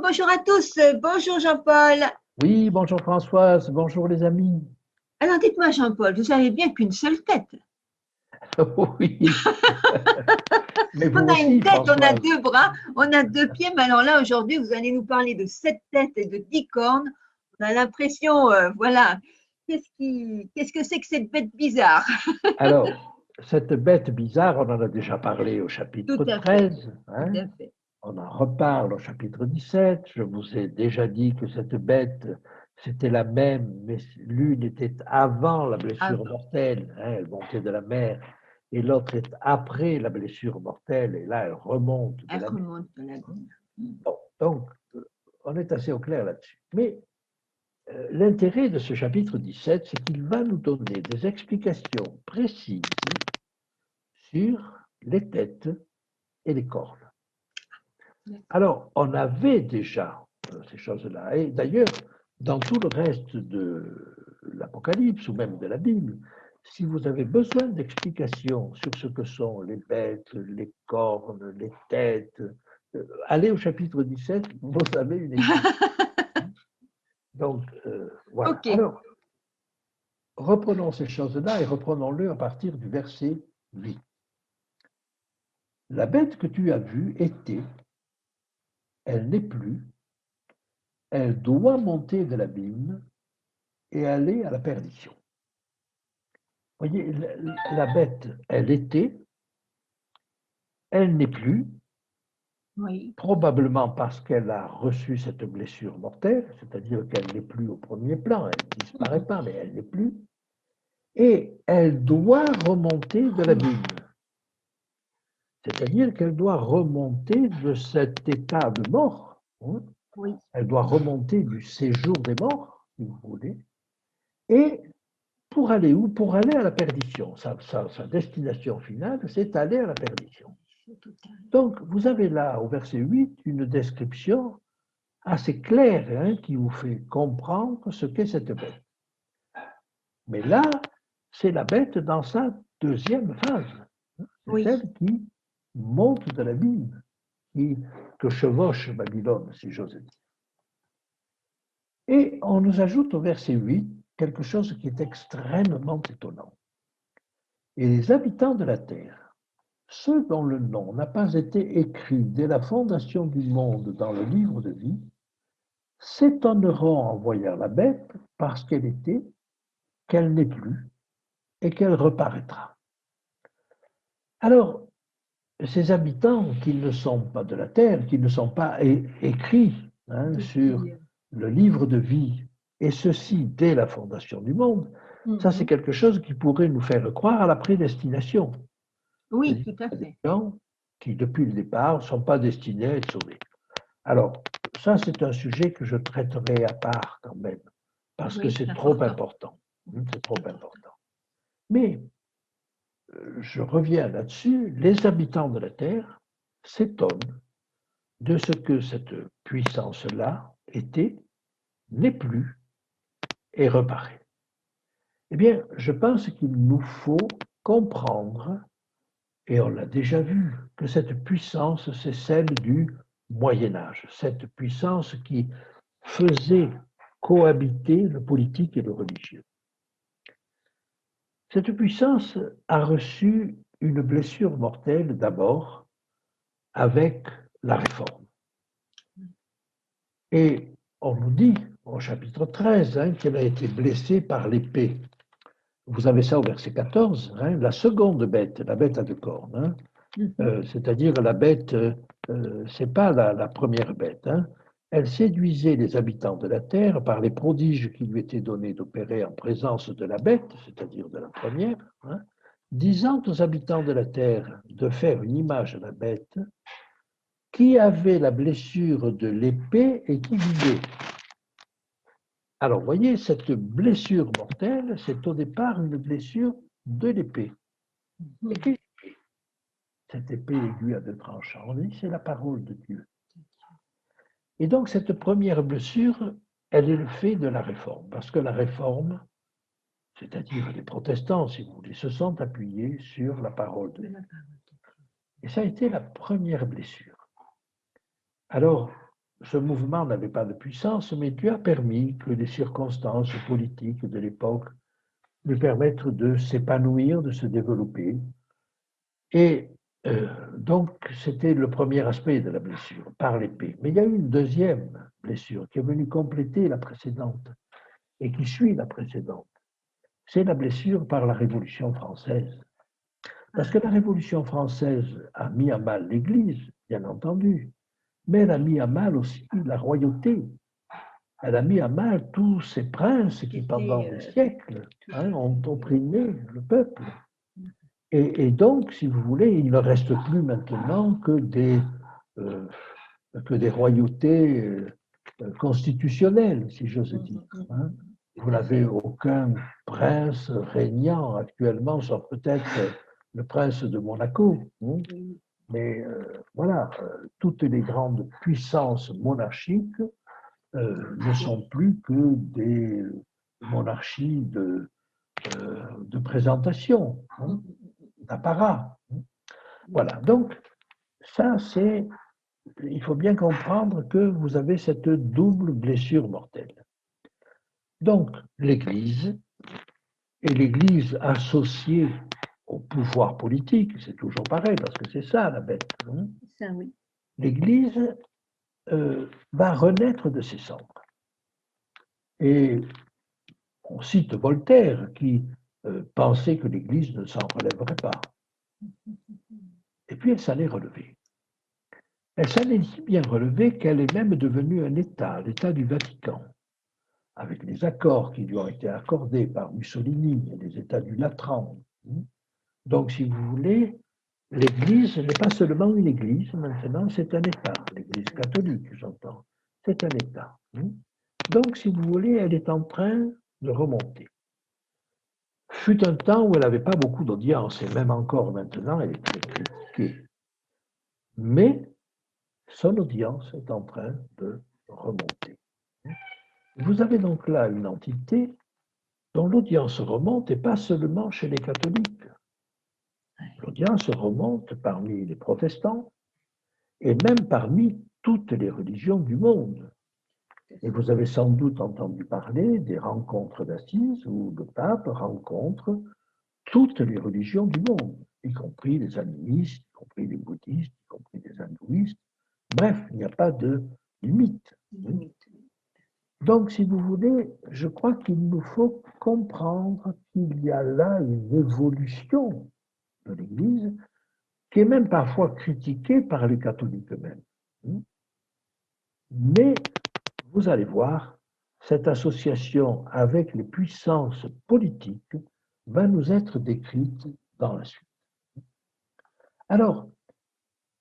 bonjour à tous. Bonjour Jean-Paul. Oui, bonjour Françoise, bonjour les amis. Alors dites-moi Jean-Paul, vous savez bien qu'une seule tête. Oui, mais vous On a une aussi tête, on a Françoise. deux bras, on a deux pieds, mais alors là aujourd'hui vous allez nous parler de 7 têtes et de 10 cornes. On a l'impression, voilà, qu'est-ce que c'est que cette bête bizarre? Alors, cette bête bizarre, on en a déjà parlé au Tout chapitre à fait, 13, tout hein. à fait. On en reparle au chapitre 17. Je vous ai déjà dit que cette bête, c'était la même, mais l'une était avant la blessure Avant, mortelle, hein, elle montait de la mer, et l'autre est après la blessure mortelle, et là, elle remonte de elle la mer. remonte de la lagune. Bon, donc, on est assez au clair là-dessus. Mais l'intérêt de ce chapitre 17, c'est qu'il va nous donner des explications précises sur les têtes et les cornes. Alors, on avait déjà ces choses-là. Et d'ailleurs, dans tout le reste de l'Apocalypse ou même de la Bible, si vous avez besoin d'explications sur ce que sont les bêtes, les cornes, les têtes, allez au chapitre 17, vous avez une explication. Donc, voilà. Ok, Alors, reprenons ces choses-là et reprenons-le à partir du verset 8. La bête que tu as vue était, elle n'est plus, elle doit monter de l'abîme et aller à la perdition. Vous voyez, la bête, elle était, elle n'est plus, oui. probablement parce qu'elle a reçu cette blessure mortelle, c'est-à-dire qu'elle n'est plus au premier plan, elle ne disparaît pas, mais elle n'est plus, et elle doit remonter de l'abîme. C'est-à-dire qu'elle doit remonter de cet état de mort, hein. Oui. Elle doit remonter du séjour des morts, si vous voulez, et pour aller où? Pour aller à la perdition. Sa destination finale, c'est aller à la perdition. Donc, vous avez là, au verset 8, une description assez claire, hein, qui vous fait comprendre ce qu'est cette bête. Mais là, c'est la bête dans sa deuxième phase. C'est Oui. celle qui monte de l'abîme, que chevauche Babylone, si j'ose dire. Et on nous ajoute au verset 8 quelque chose qui est extrêmement étonnant. Et les habitants de la terre, ceux dont le nom n'a pas été écrit dès la fondation du monde dans le livre de vie, s'étonneront en voyant la bête parce qu'elle était, qu'elle n'est plus et qu'elle reparaîtra. Alors, ces habitants qui ne sont pas de la terre, qui ne sont pas écrits, hein, sur le livre de vie, et ceci dès la fondation du monde, ça c'est quelque chose qui pourrait nous faire croire à la prédestination. Oui, C'est-à-dire tout à qu'il y a des fait. gens qui, depuis le départ, ne sont pas destinés à être sauvés. Alors, ça c'est un sujet que je traiterai à part quand même, parce que Oui, c'est c'est trop important. important. C'est trop important. Mais je reviens là-dessus, les habitants de la Terre s'étonnent de ce que cette puissance-là était, n'est plus et reparaît. Eh bien, je pense qu'il nous faut comprendre, et on l'a déjà vu, que cette puissance, c'est celle du Moyen Âge, cette puissance qui faisait cohabiter le politique et le religieux. Cette puissance a reçu une blessure mortelle d'abord avec la réforme. Et on nous dit au chapitre 13, hein, qu'elle a été blessée par l'épée. Vous avez ça au verset 14, hein, la seconde bête, la bête à deux cornes, hein, c'est-à-dire la bête, c'est pas la première bête, hein. Elle séduisait les habitants de la terre par les prodiges qui lui étaient donnés d'opérer en présence de la bête, c'est-à-dire de la première, hein, disant aux habitants de la terre de faire une image de la bête qui avait la blessure de l'épée et qui vivait. Alors, vous voyez, cette blessure mortelle, c'est au départ une blessure de l'épée. Et qu'est-ce que c'est? Cette épée aiguë à deux tranchants, on dit, c'est la parole de Dieu. Et donc, cette première blessure, elle est le fait de la réforme, parce que la réforme, c'est-à-dire les protestants, si vous voulez, se sont appuyés sur la parole de Dieu. Et ça a été la première blessure. Alors, ce mouvement n'avait pas de puissance, mais Dieu a permis que les circonstances politiques de l'époque lui permettent de s'épanouir, de se développer. Et donc, c'était le premier aspect de la blessure, par l'épée. Mais il y a eu une deuxième blessure qui est venue compléter la précédente et qui suit la précédente. C'est la blessure par la Révolution française. Parce que la Révolution française a mis à mal l'Église, bien entendu, mais elle a mis à mal aussi la royauté. Elle a mis à mal tous ces princes qui, pendant des siècles, ont opprimé le peuple. Et donc, si vous voulez, il ne reste plus maintenant que des royautés constitutionnelles, si j'ose dire. Vous n'avez aucun prince régnant actuellement, sauf peut-être le prince de Monaco. Mais voilà, toutes les grandes puissances monarchiques ne sont plus que des monarchies de présentation, d'apparat. Voilà, donc ça c'est, il faut bien comprendre que vous avez cette double blessure mortelle. Donc l'Église, et l'Église associée au pouvoir politique, c'est toujours pareil, parce que c'est ça la bête. Ça, oui. L'Église va renaître de ses cendres. Et on cite Voltaire qui pensait que l'Église ne s'en relèverait pas. Et puis elle s'en est relevée. Elle s'en est si bien relevée qu'elle est même devenue un État, l'État du Vatican, avec les accords qui lui ont été accordés par Mussolini et les États du Latran. Donc, si vous voulez, l'Église n'est pas seulement une Église, maintenant c'est un État. L'Église catholique, j'entends, c'est un État. Donc, si vous voulez, elle est en train de remonter. Fut un temps où elle n'avait pas beaucoup d'audience, et même encore maintenant, elle est très critiquée. Mais son audience est en train de remonter. Vous avez donc là une entité dont l'audience remonte, et pas seulement chez les catholiques. L'audience remonte parmi les protestants, et même parmi toutes les religions du monde. Et vous avez sans doute entendu parler des rencontres d'Assise où le pape rencontre toutes les religions du monde, y compris les animistes, y compris les bouddhistes, y compris les hindouistes. Bref, il n'y a pas de limite. Donc, si vous voulez, je crois qu'il nous faut comprendre qu'il y a là une évolution de l'Église qui est même parfois critiquée par les catholiques eux-mêmes. Mais vous allez voir, cette association avec les puissances politiques va nous être décrite dans la suite. Alors,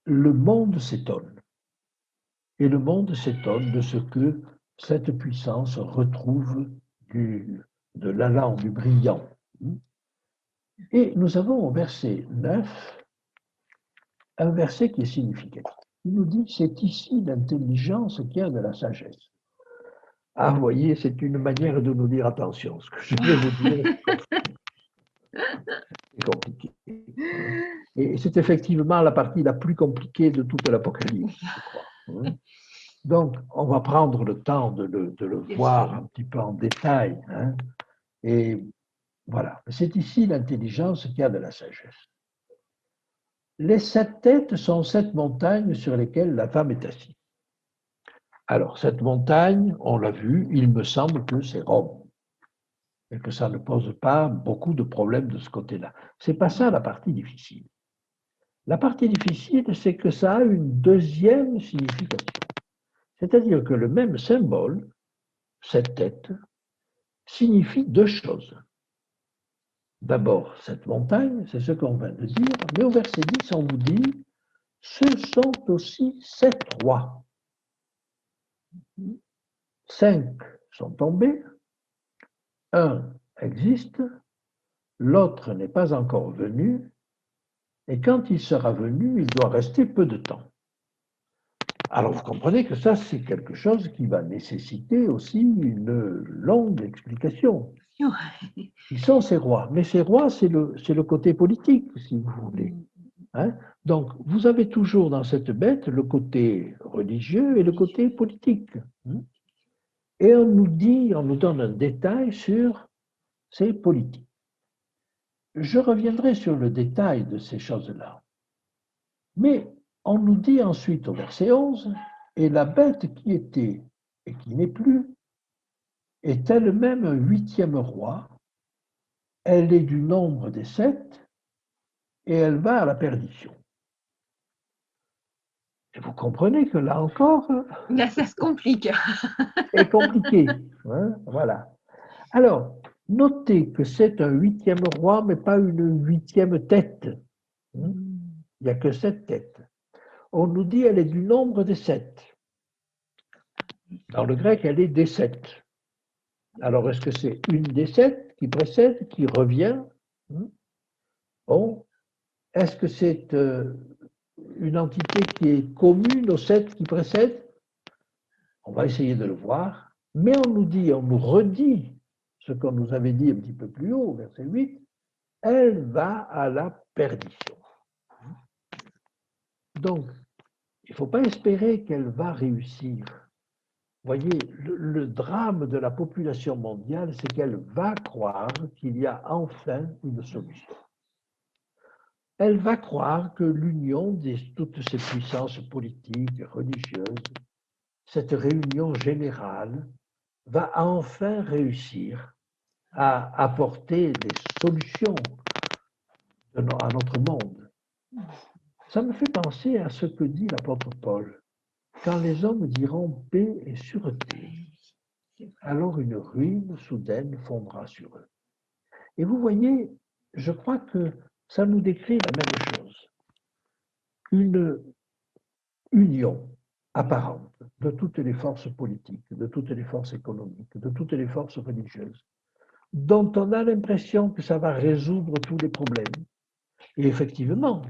le monde s'étonne. Et le monde s'étonne de ce que cette puissance retrouve de l'allant, du brillant. Et nous avons au verset 9 un verset qui est significatif. Il nous dit, c'est ici l'intelligence qui a de la sagesse. Ah, vous voyez, c'est une manière de nous dire attention. Ce que je vais vous dire, c'est compliqué. Et c'est effectivement la partie la plus compliquée de toute l'Apocalypse, je crois. Donc, on va prendre le temps de le voir un petit peu en détail. Et voilà, c'est ici l'intelligence qui a de la sagesse. Les 7 têtes sont 7 montagnes sur lesquelles la femme est assise. Alors, cette montagne, on l'a vu, il me semble que c'est Rome. Et que ça ne pose pas beaucoup de problèmes de ce côté-là. C'est pas ça la partie difficile. La partie difficile, c'est que ça a une deuxième signification. C'est-à-dire que le même symbole, cette tête, signifie 2 choses. D'abord, cette montagne, c'est ce qu'on vient de dire, mais au verset 10, on vous dit, ce sont aussi 7 rois. 5 sont tombés, 1 existe, l'autre n'est pas encore venu, et quand il sera venu, il doit rester peu de temps. Alors vous comprenez que ça, c'est quelque chose qui va nécessiter aussi une longue explication. Qui sont ces rois? Mais ces rois, c'est le côté politique, si vous voulez. Donc, vous avez toujours dans cette bête le côté religieux et le côté politique. Et on nous dit, on nous donne un détail sur ces politiques. Je reviendrai sur le détail de ces choses-là. Mais on nous dit ensuite au verset 11, et la bête qui était et qui n'est plus est elle-même un 8e roi, elle est du nombre des 7 et elle va à la perdition. Et vous comprenez que là encore, là, ça se complique. c'est compliqué. Voilà. Alors, notez que c'est un 8e roi, mais pas une 8e tête. Il n'y a que 7 têtes. On nous dit qu'elle est du nombre des 7. Dans le grec, elle est des 7. Alors, est-ce que c'est une des 7 qui précède, qui revient? Bon. Est-ce que c'est une entité qui est commune aux 7 qui précèdent? On va essayer de le voir. Mais on nous redit ce qu'on nous avait dit un petit peu plus haut, verset 8, elle va à la perdition. Donc, il ne faut pas espérer qu'elle va réussir. Voyez, le drame de la population mondiale, c'est qu'elle va croire qu'il y a enfin une solution. Elle va croire que l'union de toutes ces puissances politiques et religieuses, cette réunion générale, va enfin réussir à apporter des solutions à notre monde. Ça me fait penser à ce que dit l'apôtre Paul. Quand les hommes diront paix et sûreté, alors une ruine soudaine fondra sur eux. Et vous voyez, je crois que ça nous décrit la même chose. Une union apparente de toutes les forces politiques, de toutes les forces économiques, de toutes les forces religieuses, dont on a l'impression que ça va résoudre tous les problèmes. Et effectivement,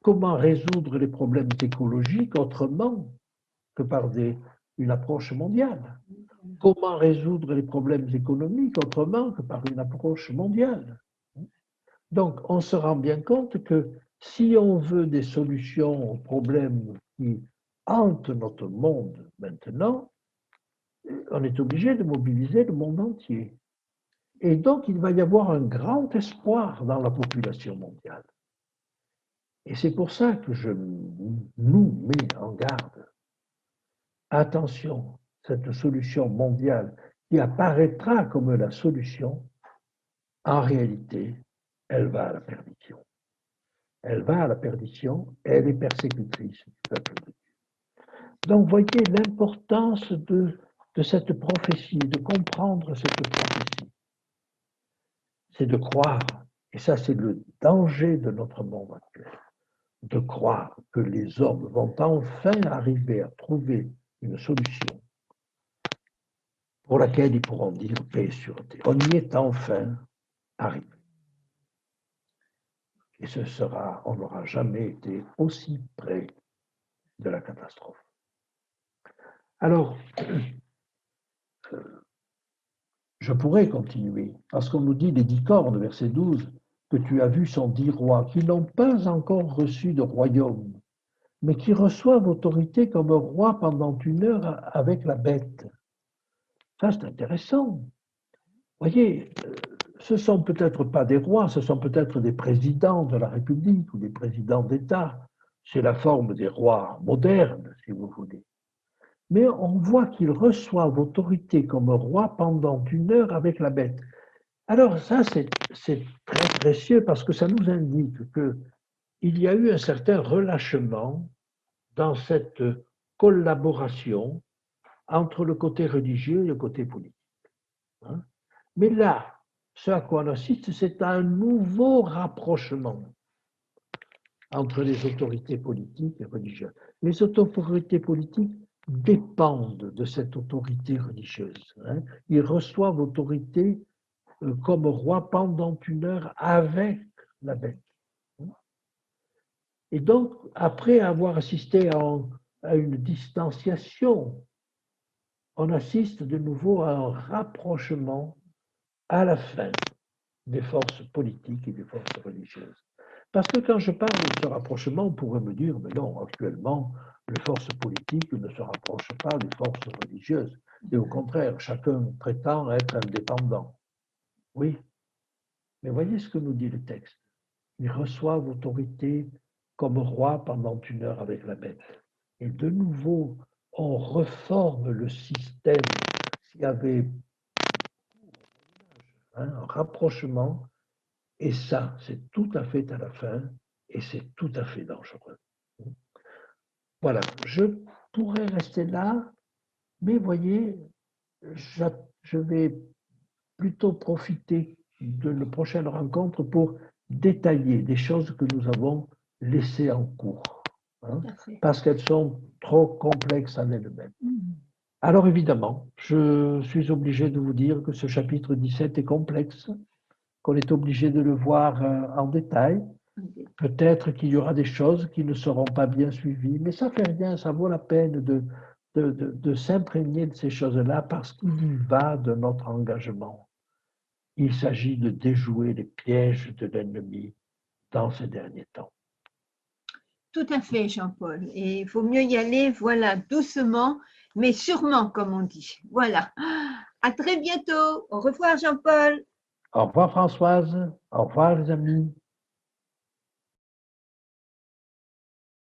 comment résoudre les problèmes écologiques autrement que par une approche mondiale? Comment résoudre les problèmes économiques autrement que par une approche mondiale? Donc, on se rend bien compte que si on veut des solutions aux problèmes qui hantent notre monde maintenant, on est obligé de mobiliser le monde entier. Et donc, il va y avoir un grand espoir dans la population mondiale. Et c'est pour ça que je nous mets en garde. Attention, cette solution mondiale qui apparaîtra comme la solution, en réalité, elle va à la perdition. Elle va à la perdition, elle est persécutrice du peuple de Dieu. Donc, voyez l'importance de cette prophétie, de comprendre cette prophétie. C'est de croire, et ça c'est le danger de notre monde actuel, de croire que les hommes vont enfin arriver à trouver une solution pour laquelle ils pourront dire paix et sûreté. On y est enfin arrivé. Et on n'aura jamais été aussi près de la catastrophe. Alors, je pourrais continuer, parce qu'on nous dit les 10 cornes, verset 12, que tu as vu sont 10 rois qui n'ont pas encore reçu de royaume, mais qui reçoivent autorité comme roi pendant 1 heure avec la bête. Ça, c'est intéressant. Voyez, ce ne sont peut-être pas des rois, ce sont peut-être des présidents de la République ou des présidents d'État. C'est la forme des rois modernes, si vous voulez. Mais on voit qu'ils reçoivent autorité comme roi pendant 1 heure avec la bête. Alors ça, c'est très précieux parce que ça nous indique qu'il y a eu un certain relâchement dans cette collaboration entre le côté religieux et le côté politique. Mais là, ce à quoi on assiste, c'est un nouveau rapprochement entre les autorités politiques et religieuses. Les autorités politiques dépendent de cette autorité religieuse. Ils reçoivent autorité comme roi pendant 1 heure avec la bête. Et donc, après avoir assisté à une distanciation, on assiste de nouveau à un rapprochement à la fin des forces politiques et des forces religieuses. Parce que quand je parle de ce rapprochement, on pourrait me dire, mais non, actuellement, les forces politiques ne se rapprochent pas des forces religieuses. Et au contraire, chacun prétend être indépendant. Oui, mais voyez ce que nous dit le texte. Ils reçoivent autorité comme roi pendant 1 heure avec la bête. Et de nouveau, on reforme le système s'il y avait un rapprochement, et ça, c'est tout à fait à la fin, et c'est tout à fait dangereux. Voilà, je pourrais rester là, mais voyez, je vais plutôt profiter de la prochaine rencontre pour détailler des choses que nous avons laissées en cours, hein, parce qu'elles sont trop complexes en elles-mêmes. Alors évidemment, je suis obligé de vous dire que ce chapitre 17 est complexe, qu'on est obligé de le voir en détail. Peut-être qu'il y aura des choses qui ne seront pas bien suivies, mais ça ne fait rien, ça vaut la peine de s'imprégner de ces choses-là parce qu'il y va de notre engagement. Il s'agit de déjouer les pièges de l'ennemi dans ces derniers temps. Tout à fait, Jean-Paul. Et il faut mieux y aller, voilà, doucement, mais sûrement, comme on dit. Voilà. À très bientôt. Au revoir, Jean-Paul. Au revoir Françoise, au revoir les amis.